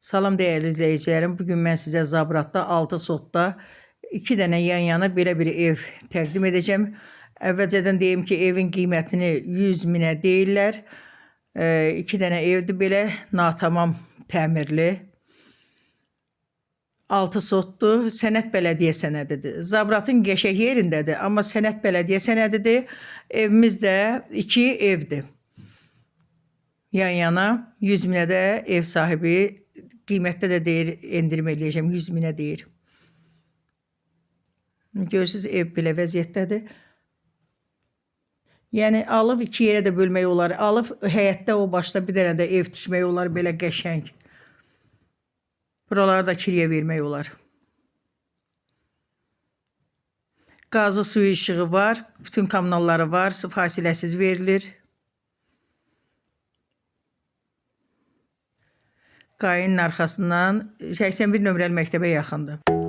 Salam değerli izleyicilerim. Bugün ben size Zabrat'ta 6 sotda 2 dənə yan-yana belə bir ev təqdim edəcəm. Əvvəlcədən deyim ki, evin qiymətini 100 minə deyirlər. 2 dənə evdir belə, natamam təmirli. 6 sotdur, sənət bələdiyyə sənədidir. Zabratın qəşəng yerindədir, amma sənət bələdiyyə sənədidir. Evimiz də 2 evdir. Yan-yana 100 minə də ev sahibi qiymətdə də deyir, endirim eləyəcəm, 100 minə deyir. Görürsünüz, ev belə vəziyyətdədir. Yəni, alıb 2 yerə də bölmək olar. Alıb həyətdə o başda bir dənə də ev tikmək olar, belə qəşəng. Buraları da kiriyə vermək olar. Qazı suyu işığı var, bütün kommunalları var, fasiləsiz verilir. Qayının arxasından 81 nömrəli məktəbə yaxındır.